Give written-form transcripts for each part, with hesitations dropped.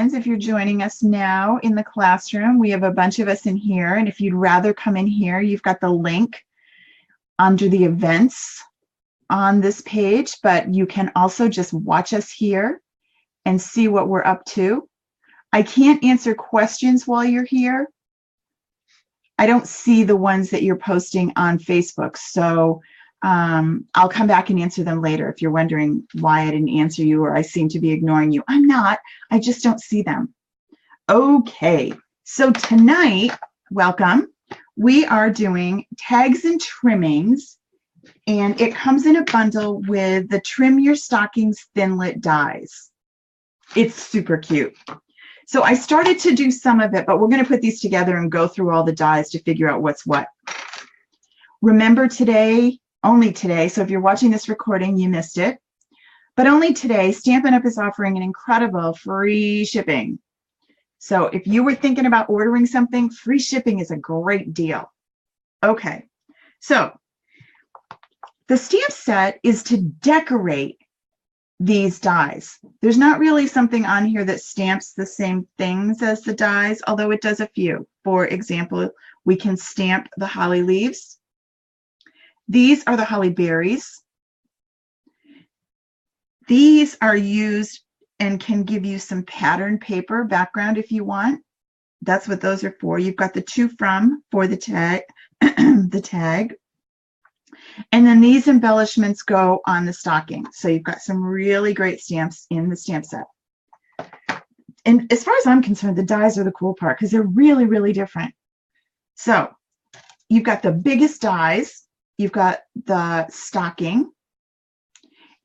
questions if you're joining us now in the classroom. We have a bunch of us in here, and if you'd rather come in here, you've got the link under the events on this page, but you can also just watch us here and see what we're up to. I can't answer questions while you're here. I don't see the ones that you're posting on Facebook, so I'll come back and answer them later if you're wondering why I didn't answer you or I seem to be ignoring you. I'm not. I just don't see them. Okay, so tonight, welcome. We are doing tags and trimmings, and it comes in a bundle with the Trim Your Stockings Thinlit dies. It's super cute. So I started to do some of it, but we're going to put these together and go through all the dies to figure out what's what. Remember today, only today, so if you're watching this recording, you missed it, but only today, Stampin' Up! Is offering an incredible free shipping. So if you were thinking about ordering something, free shipping is a great deal. Okay, so the stamp set is to decorate these dies. There's not really something on here that stamps the same things as the dies, although it does a few. For example, we can stamp the holly leaves. These are the holly berries. These are used and can give you some pattern paper background if you want. That's what those are for. You've got the to from for the tag, the tag. And then these embellishments go on the stocking. So you've got some really great stamps in the stamp set. And as far as I'm concerned, the dies are the cool part because they're really, really different. So you've got the biggest dies. You've got the stocking.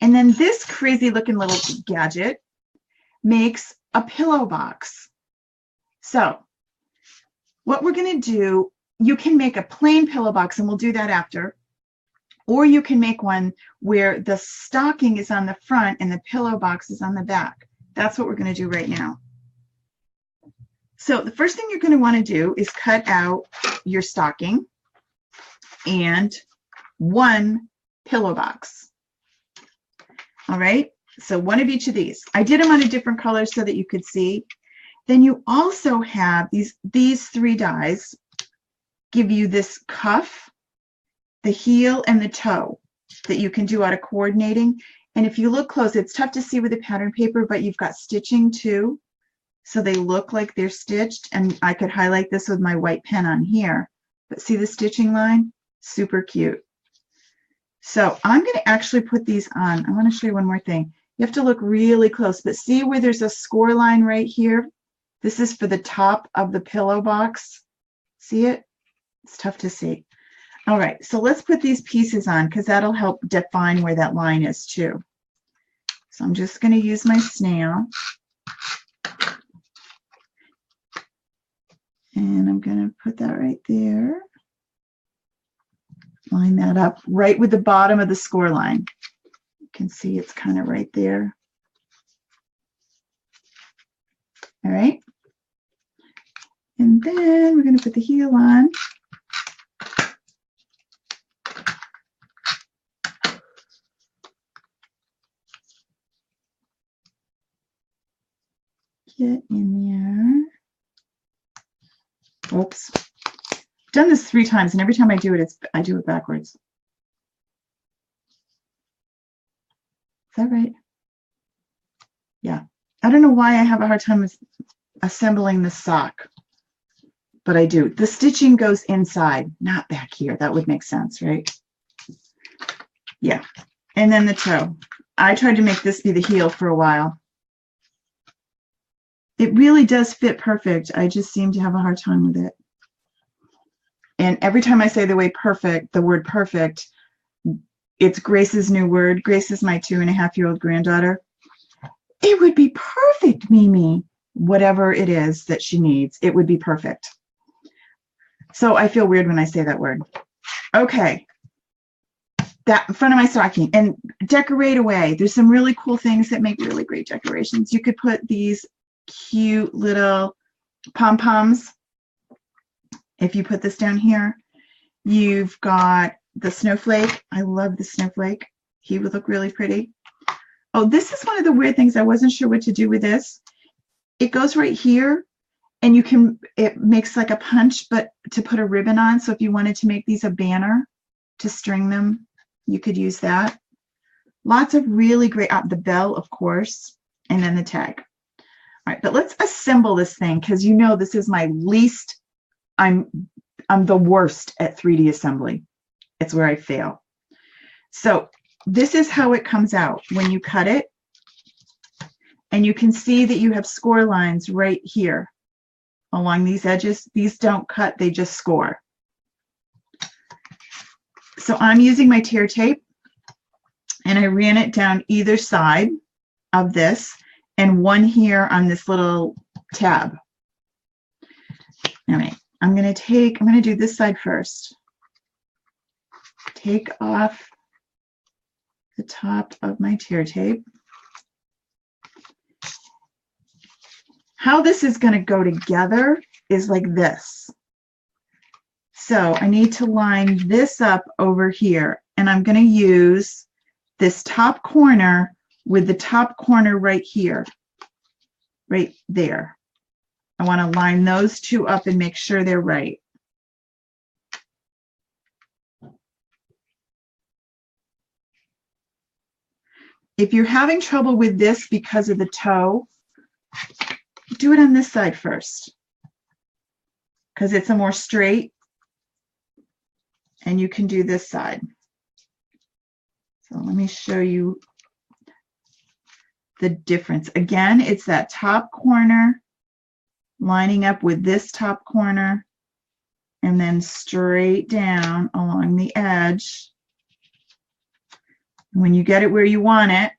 And then this crazy looking little gadget makes a pillow box. So what we're going to do, you can make a plain pillow box, and we'll do that after. Or you can make one where the stocking is on the front and the pillow box is on the back. That's what we're going to do right now. So the first thing you're going to want to do is cut out your stocking and one pillow box. All right, so one of each of these. I did them on a different color so that you could see. Then you also have these three dies give you this cuff, the heel, and the toe that you can do out of coordinating. And if you look close, it's tough to see with the pattern paper, but you've got stitching too. So they look like they're stitched, and I could highlight this with my white pen on here. But see the stitching line? Super cute. So I'm going to actually put these on. I want to show you one more thing. You have to look really close, but see where there's a score line right here? This is for the top of the pillow box. See it? It's tough to see. All right, so let's put these pieces on because that'll help define where that line is too. So I'm just going to use my snail. And I'm going to put that right there. Line that up right with the bottom of the score line. You can see it's kind of right there. All right. And then we're going to put the heel on. Get in there. Oops. I've done this 3 times, and every time I do it, I do it backwards. Is that right? Yeah. I don't know why I have a hard time assembling the sock, but I do. The stitching goes inside, not back here. That would make sense, right? Yeah. And then the toe. I tried to make this be the heel for a while. It really does fit perfect. I just seem to have a hard time with it. And every time I say the word perfect, it's Grace's new word. Grace is my 2.5-year-old granddaughter. It would be perfect, Mimi. Whatever it is that she needs, it would be perfect. So I feel weird when I say that word. Okay. That in front of my stocking. And decorate away. There's some really cool things that make really great decorations. You could put these cute little pom-poms. If you put this down here, you've got the snowflake. I love the snowflake. He would look really pretty. Oh, this is one of the weird things. I wasn't sure what to do with this. it goes right here, and you can, it makes like a punch, but to put a ribbon on. So if you wanted to make these a banner to string them, you could use that. Lots of really great, the bell, of course, and then the tag. All right, but let's assemble this thing, because you know this is my least, I'm the worst at 3D assembly. It's where I fail. So this is how it comes out when you cut it. And you can see that you have score lines right here along these edges. These don't cut, they just score. So I'm using my tear tape, and I ran it down either side of this, and one here on this little tab. All right, I'm going to do this side first. Take off the top of my tear tape. How this is going to go together is like this. So I need to line this up over here, and I'm going to use this top corner with the top corner right here, right there. I want to line those two up and make sure they're right. If you're having trouble with this because of the toe, do it on this side first, because it's a more straight, and you can do this side. So let me show you the difference. Again, it's that top corner lining up with this top corner, and then straight down along the edge. When you get it where you want it,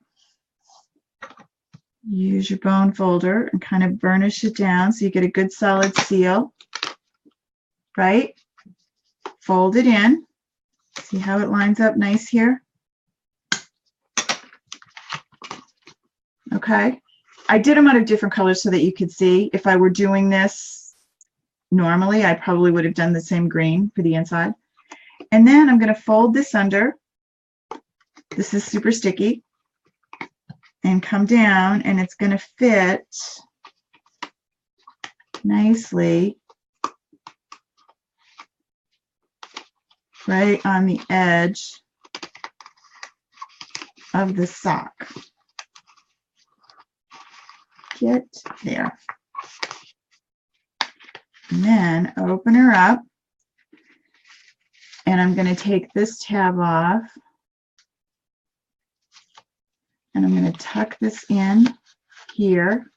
use your bone folder and kind of burnish it down so you get a good solid seal, right? Fold it in. See how it lines up nice here? Okay. I did them out of different colors so that you could see. If I were doing this normally, I probably would have done the same green for the inside. And then I'm going to fold this under. This is super sticky. And come down, and it's going to fit nicely right on the edge of the sock. Get there. And then open her up, and I'm going to take this tab off, and I'm going to tuck this in here.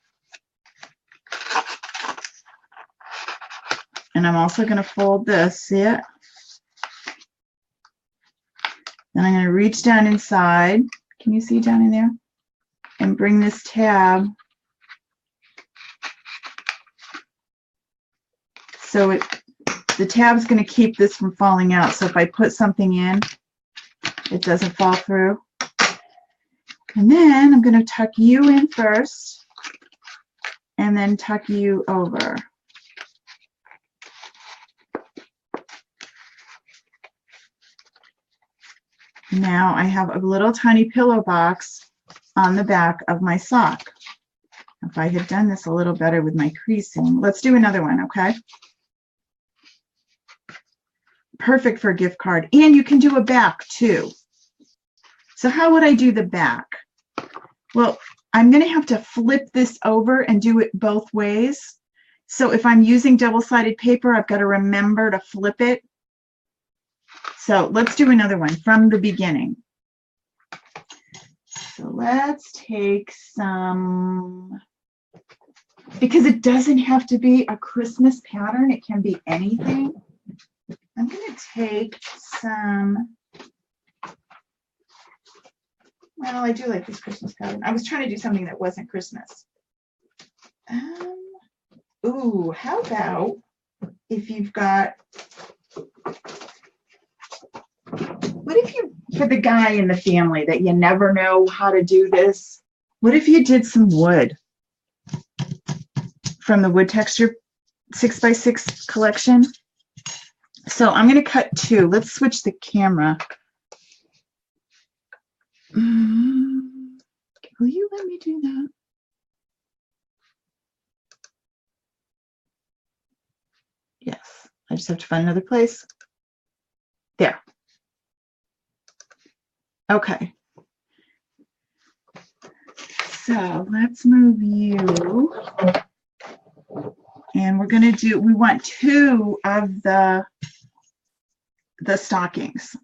And I'm also going to fold this, see it? Then I'm going to reach down inside. Can you see down in there? And bring this tab so the tab's going to keep this from falling out. So if I put something in, it doesn't fall through. And then I'm going to tuck you in first, and then tuck you over. Now I have a little tiny pillow box on the back of my sock. If I had done this a little better with my creasing. Let's do another one, okay? Perfect for a gift card. And you can do a back too. So how would I do the back? Well, I'm going to have to flip this over and do it both ways. So if I'm using double-sided paper, I've got to remember to flip it. So let's do another one from the beginning. So let's take some, because it doesn't have to be a Christmas pattern, it can be anything. I'm going to take some, well, I do like this Christmas pattern. I was trying to do something that wasn't Christmas. Ooh, how about if you've got, what if you, for the guy in the family that you never know how to do this, what if you did some wood from the Wood Texture 6x6 collection? So I'm going to cut two. Let's switch the camera. Will you let me do that? I just have to find another place. There. Okay. So let's move you. And we're going to do, we want 2 of the stockings.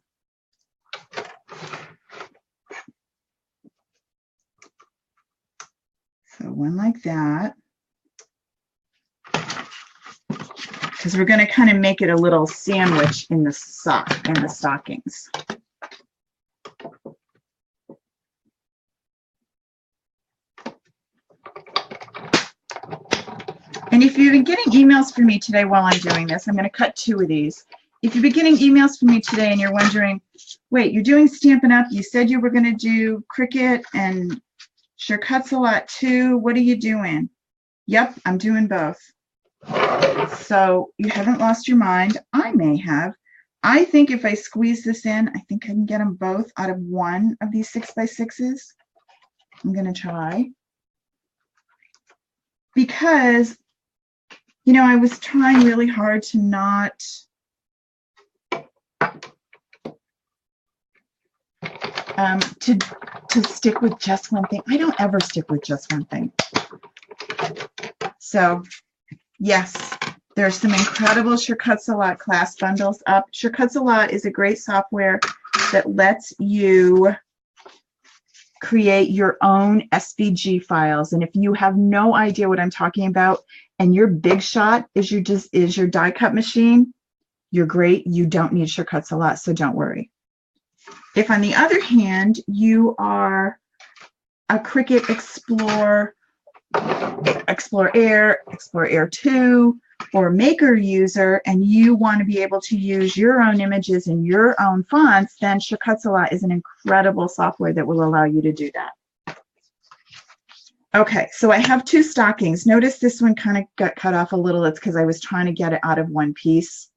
So one like that. Because we're going to kind of make it a little sandwich in the stockings. And if you've been getting emails from me today while I'm doing this, I'm going to cut 2 of these. If you've been getting emails from me today and you're wondering, wait, you're doing Stampin' Up, you said you were going to do Cricut and Sure Cuts a Lot too. What are you doing? Yep, I'm doing both. So you haven't lost your mind. I may have. I think if I squeeze this in, I think I can get them both out of one of these 6x6s. I'm going to try. Because, you know, I was trying really hard to not to stick with just one thing. I don't ever stick with just one thing. So, yes, there's some incredible Sure Cuts a Lot class bundles up. Sure Cuts a Lot is a great software that lets you create your own SVG files. And if you have no idea what I'm talking about, and your big shot is your die cut machine, you're great. You don't need Sure Cuts a Lot, so don't worry. If, on the other hand, you are a Cricut Explore Air, Explore Air 2, or Maker user, and you want to be able to use your own images and your own fonts, then Sure Cuts a Lot is an incredible software that will allow you to do that. Okay, so I have 2 stockings. Notice this one kind of got cut off a little. It's because I was trying to get it out of one piece.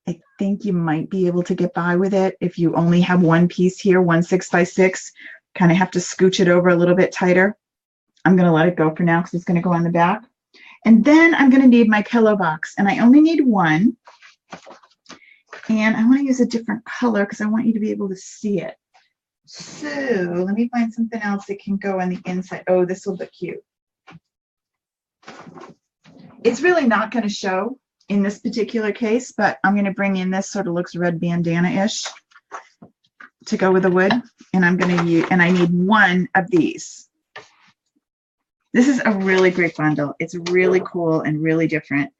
I think you might be able to get by with it if you only have one piece here, one 6x6. Kind of have to scooch it over a little bit tighter. I'm going to let it go for now because it's going to go on the back. And then I'm going to need my pillow box, and I only need one. And I want to use a different color because I want you to be able to see it. So let me find something else that can go on the inside. Oh, this will look cute. It's really not going to show in this particular case, but I'm going to bring in this sort of looks red bandana-ish to go with the wood. And I'm going to use, and I need one of these. This is a really great bundle. It's really cool and really different.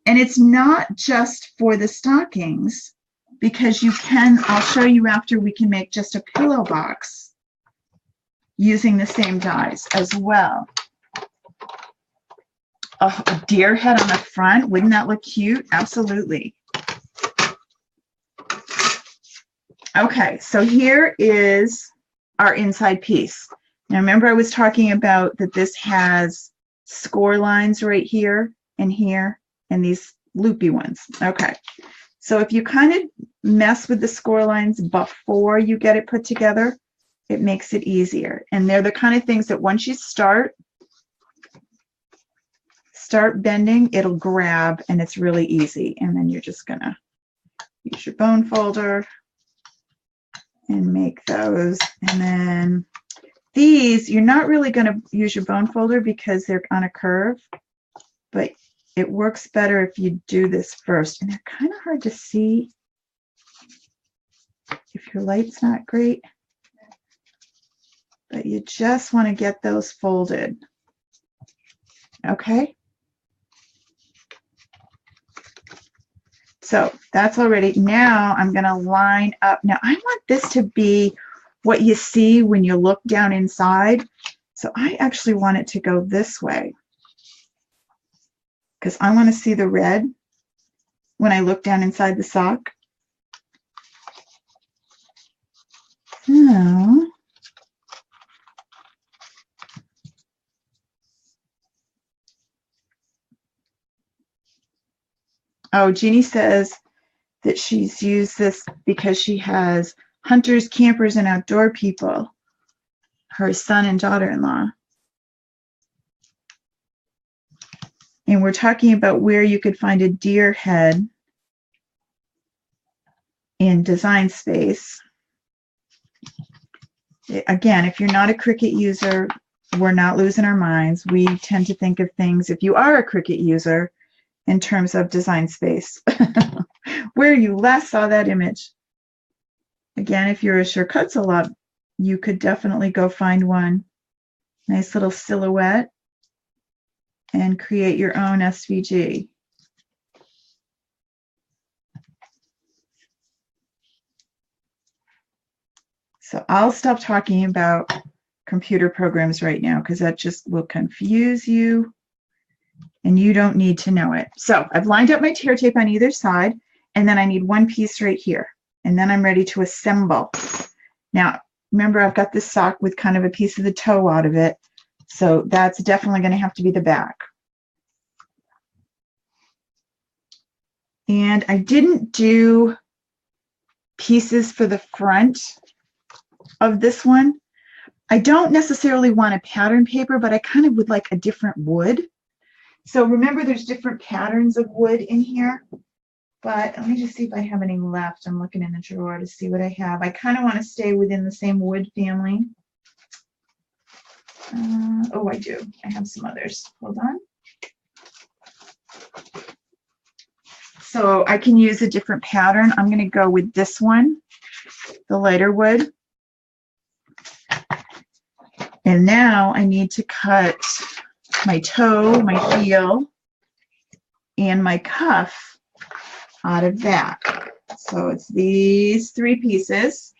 And it's not just for the stockings, because you can, I'll show you after, we can make just a pillow box using the same dies as well. Oh, a deer head on the front. Wouldn't that look cute? Absolutely. Okay, so here is our inside piece. Now remember I was talking about that this has score lines right here and these loopy ones. Okay, so if you kind of mess with the score lines before you get it put together, it makes it easier. And they're the kind of things that once you start bending, it'll grab and it's really easy. And then you're just gonna use your bone folder and make those. And then these, you're not really going to use your bone folder because they're on a curve, but it works better if you do this first. And they're kind of hard to see if your light's not great, but you just want to get those folded. Okay. So that's already, now I'm going to line up. Now I want this to be what you see when you look down inside. So I actually want it to go this way because I want to see the red when I look down inside the sock. So oh, Jeannie says that she's used this because she has hunters, campers, and outdoor people, her son and daughter-in-law. And we're talking about where you could find a deer head in Design Space. Again, if you're not a Cricut user, we're not losing our minds. We tend to think of things, if you are a Cricut user, in terms of Design Space, where you last saw that image. Again, if you're a shortcuts a lot, you could definitely go find one. Nice little silhouette and create your own SVG. So I'll stop talking about computer programs right now because that just will confuse you and you don't need to know it. So I've lined up my tear tape on either side, and then I need one piece right here, and then I'm ready to assemble. Now, remember, I've got this sock with kind of a piece of the toe out of it, so that's definitely going to have to be the back. And I didn't do pieces for the front of this one. I don't necessarily want a pattern paper, but I kind of would like a different wood. So remember, there's different patterns of wood in here, but let me just see if I have any left. I'm looking in the drawer to see what I have. I kind of want to stay within the same wood family. Oh, I do. I have some others. Hold on. So I can use a different pattern. I'm going to go with this one, the lighter wood. And now I need to cut my toe, my heel, and my cuff out of that. So it's these three pieces.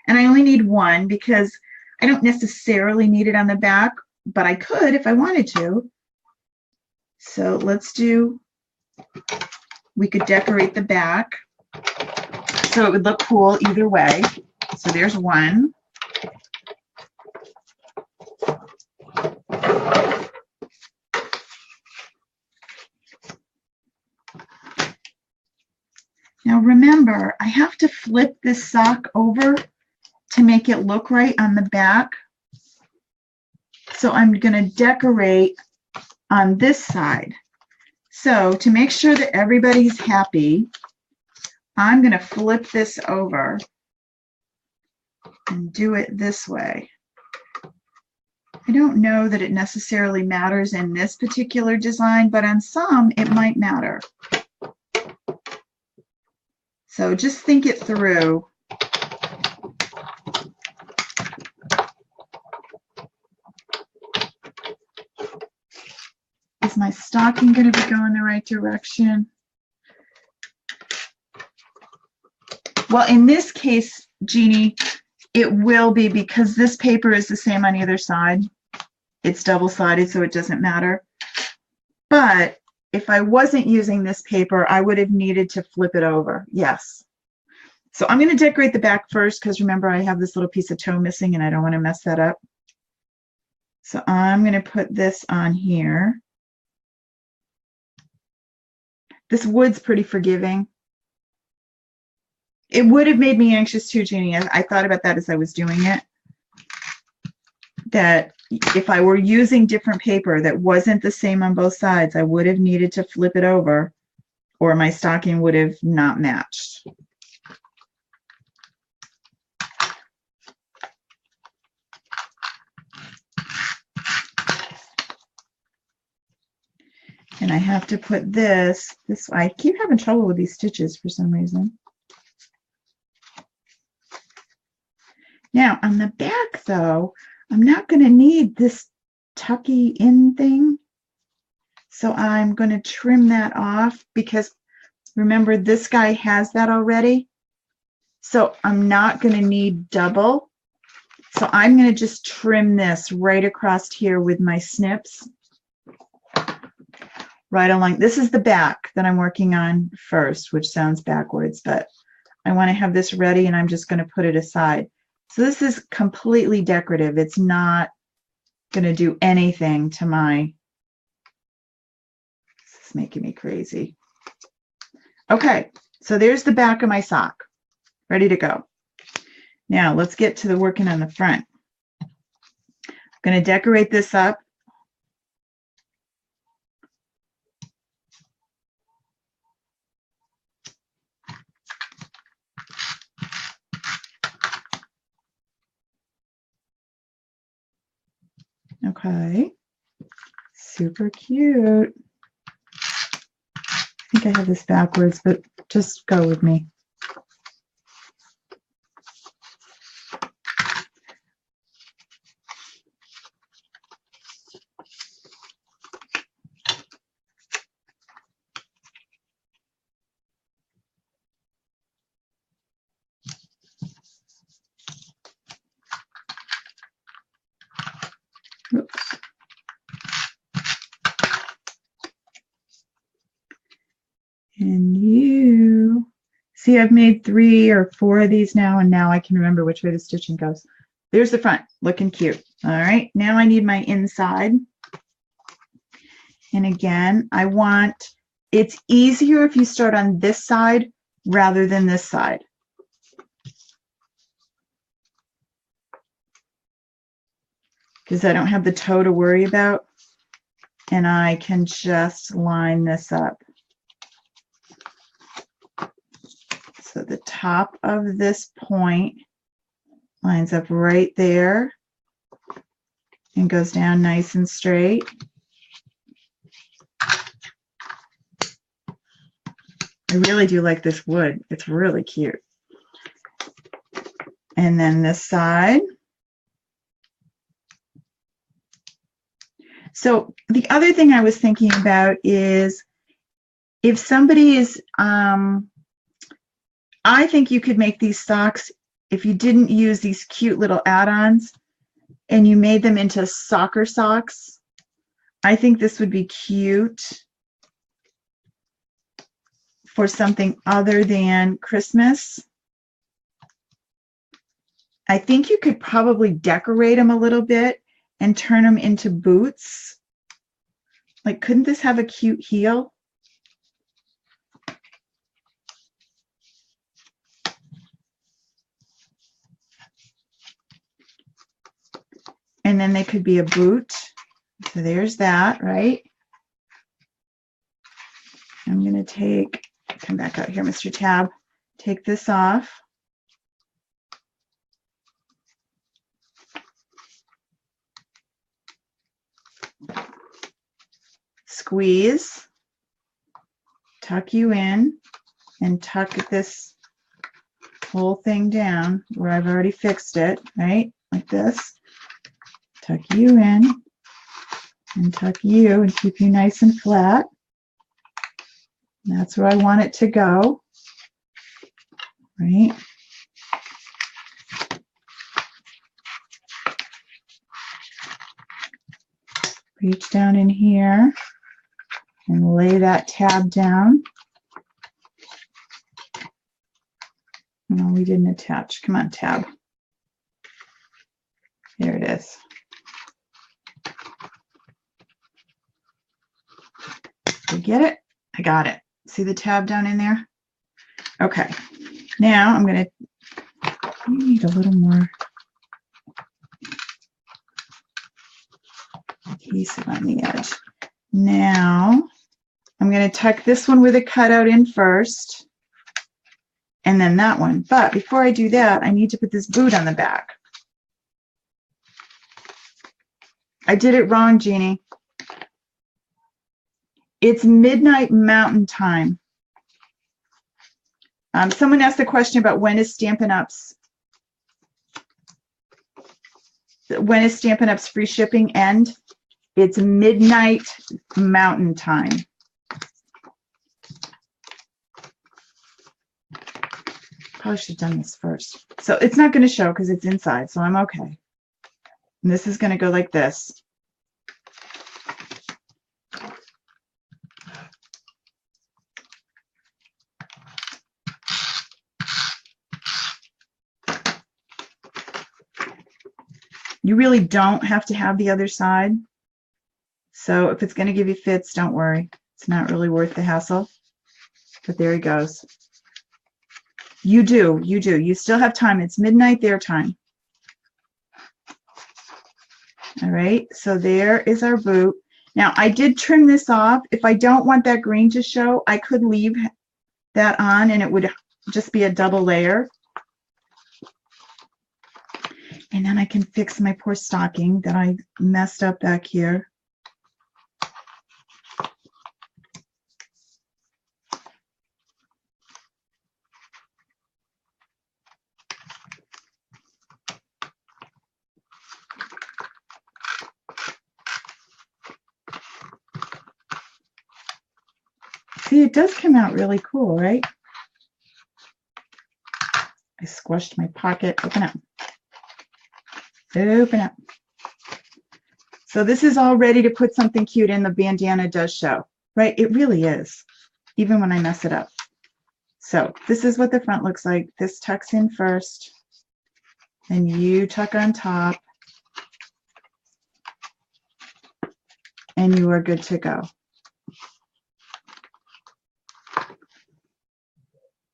And I only need one because I don't necessarily need it on the back, but I could if I wanted to. So let's do, we could decorate the back so it would look cool either way. So there's one. Now remember, I have to flip this sock over to make it look right on the back. So I'm going to decorate on this side. So to make sure that everybody's happy, I'm going to flip this over and do it this way. I don't know that it necessarily matters in this particular design, but on some it might matter. So just think it through. Is my stocking going to be going the right direction? Well, in this case, Jeannie, it will be because this paper is the same on either side. It's double-sided, so it doesn't matter. But if I wasn't using this paper, I would have needed to flip it over. Yes. So I'm going to decorate the back first because remember, I have this little piece of toe missing and I don't want to mess that up. So I'm going to put this on here. This wood's pretty forgiving. It would have made me anxious too, Jeannie. I thought about that as I was doing it. That if I were using different paper that wasn't the same on both sides, I would have needed to flip it over or my stocking would have not matched. And I have to put this, I keep having trouble with these stitches for some reason. Now on the back though, I'm not going to need this tucky in thing. So I'm going to trim that off because remember this guy has that already. So I'm not going to need double. So I'm going to just trim this right across here with my snips. Right along, this is the back that I'm working on first, which sounds backwards, but I want to have this ready and I'm just going to put it aside. So this is completely decorative. It's not going to do anything to my, this is making me crazy. Okay, so there's the back of my sock, ready to go. Now let's get to the working on the front. I'm going to decorate this up. Okay. Super cute. I think I have this backwards, but just go with me. Oops. And you see, I've made 3 or 4 of these now, and now I can remember which way the stitching goes. There's the front, looking cute. All right, now I need my inside. And again, it's easier if you start on this side rather than this side. Because I don't have the toe to worry about. And I can just line this up. So the top of this point lines up right there and goes down nice and straight. I really do like this wood. It's really cute. And then this side. So the other thing I was thinking about is if somebody is, I think you could make these socks if you didn't use these cute little add-ons and you made them into soccer socks. I think this would be cute for something other than Christmas. I think you could probably decorate them a little bit and turn them into boots. Like, couldn't this have a cute heel? And then they could be a boot. So there's that, right? I'm going to come back out here, Mr. Tab, take this off. Squeeze, tuck you in, and tuck this whole thing down where I've already fixed it, right? Like this. Tuck you in and tuck you and keep you nice and flat. And that's where I want it to go, right? Reach down in here and lay that tab down. No, we didn't attach. Come on, tab. There it is. Did you get it? I got it. See the tab down in there? Okay. Now I'm going to need a little more adhesive on the edge. Now I'm going to tuck this one with a cutout in first, and then that one. But before I do that, I need to put this boot on the back. I did it wrong, Jeannie. It's midnight Mountain Time. Someone asked a question about when is Stampin' Up's free shipping end? It's midnight Mountain Time. Probably should have done this first. So it's not going to show because it's inside, so I'm okay. And this is going to go like this. You really don't have to have the other side. So if it's going to give you fits, don't worry. It's not really worth the hassle. But there he goes. You do. You still have time. It's midnight their time. All right. So there is our boot. Now, I did trim this off. If I don't want that green to show, I could leave that on and it would just be a double layer. And then I can fix my poor stocking that I messed up back here. See, it does come out really cool, right? I squished my pocket. Open up. Open up. So this is all ready to put something cute in. The bandana does show, right? It really is, even when I mess it up. So this is what the front looks like. This tucks in first, and you tuck on top, and you are good to go.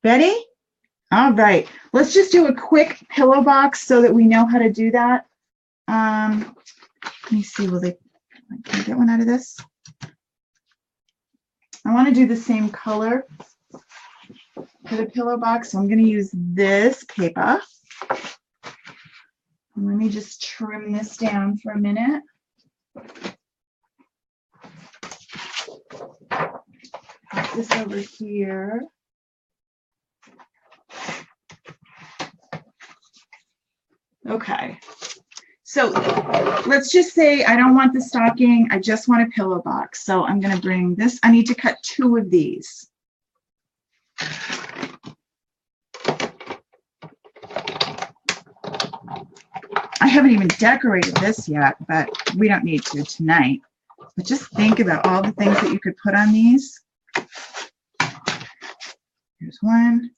Ready? All right. Let's just do a quick pillow box so that we know how to do that. Let me see, can I get one out of this? I want to do the same color for the pillow box, so I'm going to use this paper. And let me just trim this down for a minute. Put this over here. Okay. So let's just say I don't want the stocking, I just want a pillow box. So I'm going to bring this, I need to cut 2 of these. I haven't even decorated this yet, but we don't need to tonight. But just think about all the things that you could put on these. Here's 1.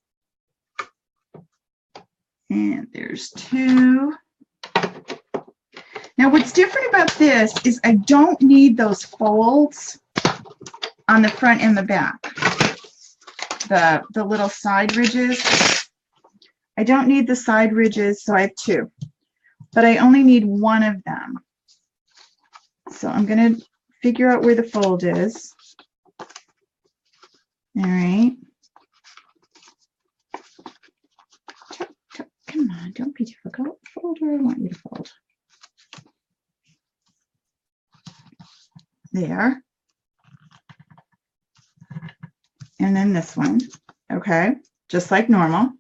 And there's 2. Now, what's different about this is I don't need those folds on the front and the back. The little side ridges. I don't need the side ridges, so I have 2. But I only need 1 of them. So I'm going to figure out where the fold is. All right. Come on, don't be difficult. Fold where I want you to fold. There. And then this one, okay, just like normal.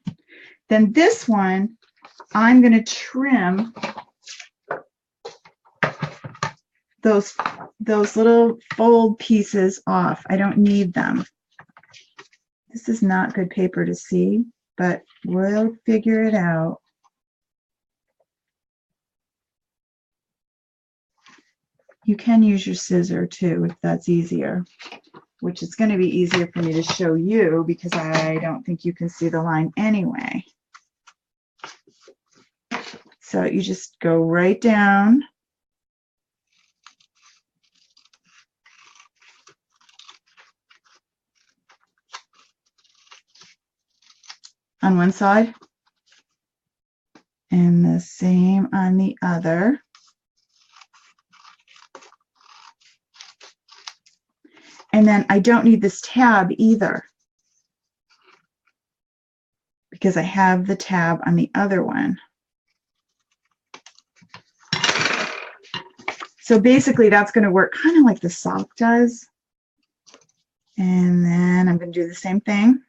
Then this one, I'm going to trim those little fold pieces off. I don't need them. This is not good paper to see, but we'll figure it out. You can use your scissor too, if that's easier, which is going to be easier for me to show you because I don't think you can see the line anyway. So you just go right down. On one side and the same on the other. And then I don't need this tab either because I have the tab on the other one. So basically that's going to work kind of like the sock does. And then I'm going to do the same thing.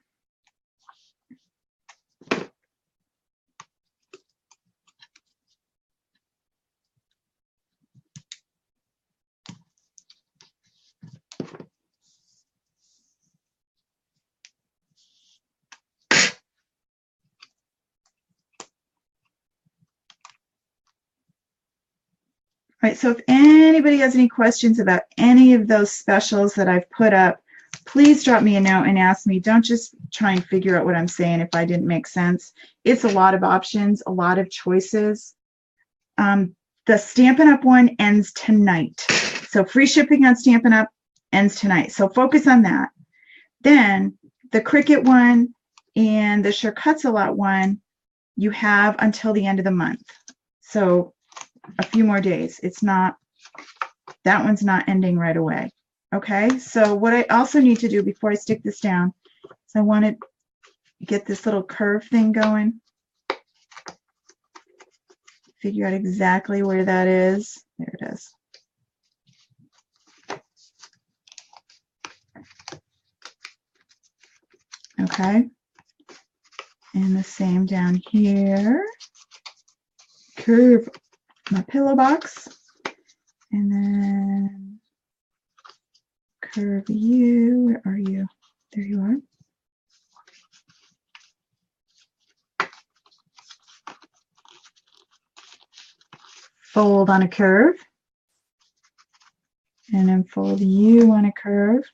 All right, so if anybody has any questions about any of those specials that I've put up, please drop me a note and ask me. Don't just try and figure out what I'm saying if I didn't make sense. It's a lot of options, a lot of choices. The Stampin' Up! One ends tonight. So free shipping on Stampin' Up! Ends tonight. So focus on that. Then the Cricut one and the Sure Cuts a Lot one, you have until the end of the month. So a few more days. It's not, that one's not ending right away. Okay, so what I also need to do before I stick this down is I want to get this little curve thing going. figure out exactly where that is. There it is. Okay. And the same down here. Curve my pillow box. And then curve you. Where are you? There you are. Fold on a curve. And then fold you on a curve.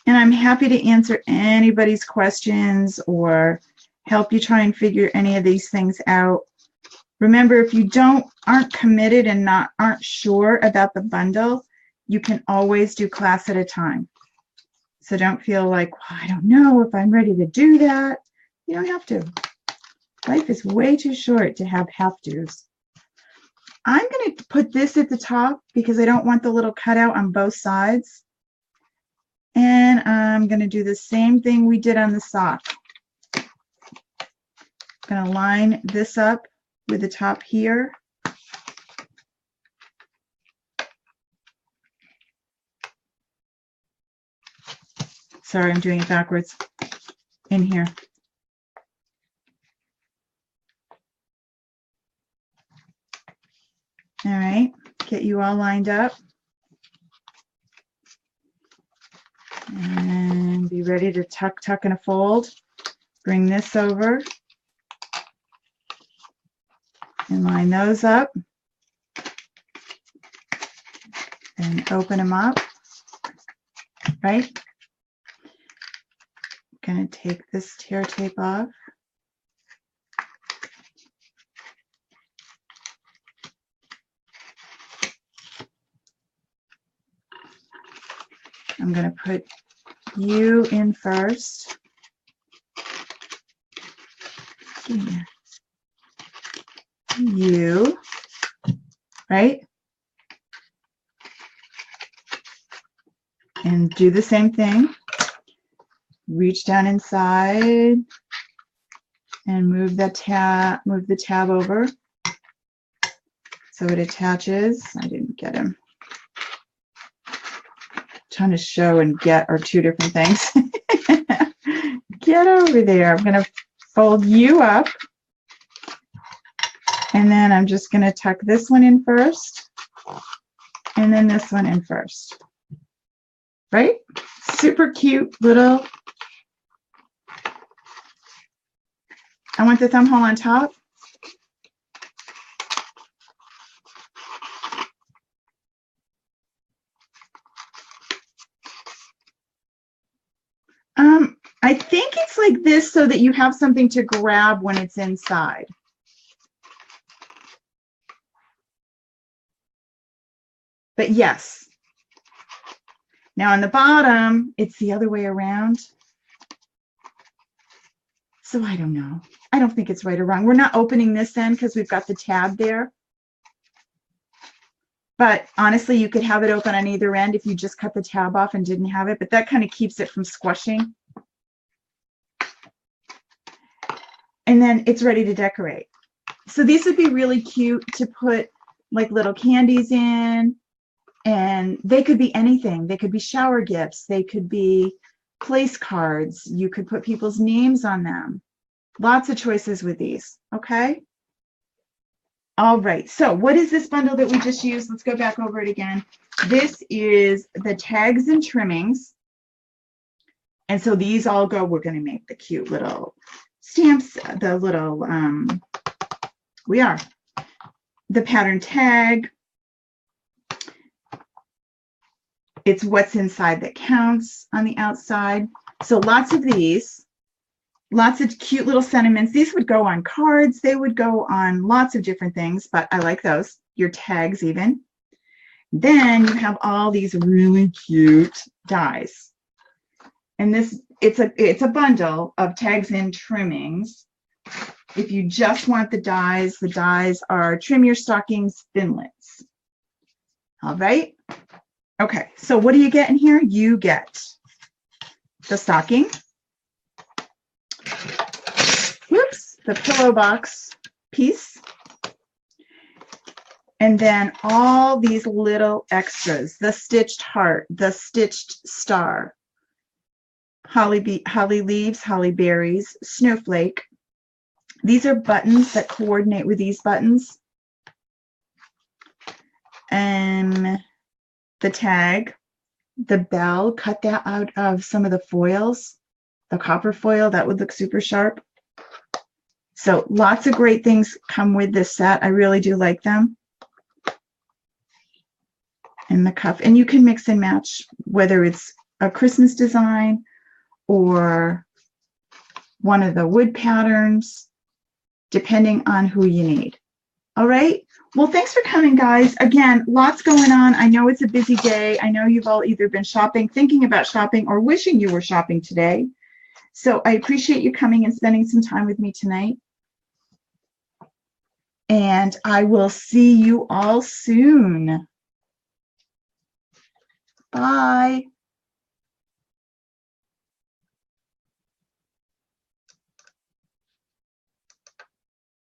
And I'm happy to answer anybody's questions or help you try and figure any of these things out. Remember, if you aren't committed and aren't sure about the bundle, you can always do class at a time. So don't feel like, well, I don't know if I'm ready to do that. You don't have to. Life is way too short to have have-tos. I'm going to put this at the top because I don't want the little cutout on both sides. And I'm going to do the same thing we did on the sock. I'm going to line this up with the top here. Sorry, I'm doing it backwards. In here. All right, get you all lined up. And be ready to tuck, tuck, and a fold. Bring this over. And line those up. And open them up. Right? I'm going to take this tear tape off. I'm going to put you in first. Here. You, right? And do the same thing. Reach down inside and move the tab over so it attaches. I didn't get him. Trying to show and get are two different things. Get over there. I'm going to fold you up. And then I'm just going to tuck this one in first. And then this one in first. Right? Super cute little. I want the thumb hole on top. I think it's like this so that you have something to grab when it's inside. But yes. Now on the bottom, it's the other way around. So I don't know. I don't think it's right or wrong. We're not opening this end because we've got the tab there. But honestly, you could have it open on either end if you just cut the tab off and didn't have it. But that kind of keeps it from squishing. And then it's ready to decorate. So these would be really cute to put like little candies in. And they could be anything. They could be shower gifts. They could be place cards. You could put people's names on them. Lots of choices with these. Okay. All right. So what is this bundle that we just used? Let's go back over it again. This is the tags and trimmings. And so these all go, we're going to make the cute little stamps, the little, the pattern tag. It's what's inside that counts on the outside. So lots of these, lots of cute little sentiments. These would go on cards. They would go on lots of different things, but I like those. Your tags even. Then you have all these really cute dies. And this, it's a bundle of tags and trimmings. If you just want the dies are trim your stockings thinlits. All right. Okay, so what do you get in here? You get the stocking. the pillow box piece. And then all these little extras, the stitched heart, the stitched star, holly leaves, holly berries, snowflake. These are buttons that coordinate with these buttons. And the tag, the bell, cut that out of some of the foils, the copper foil, that would look super sharp. So lots of great things come with this set. I really do like them. And the cuff, and you can mix and match whether it's a Christmas design or one of the wood patterns, depending on who you need. All right. Well, thanks for coming, guys. Again, lots going on. I know it's a busy day. I know you've all either been shopping, thinking about shopping, or wishing you were shopping today. So I appreciate you coming and spending some time with me tonight. And I will see you all soon. Bye.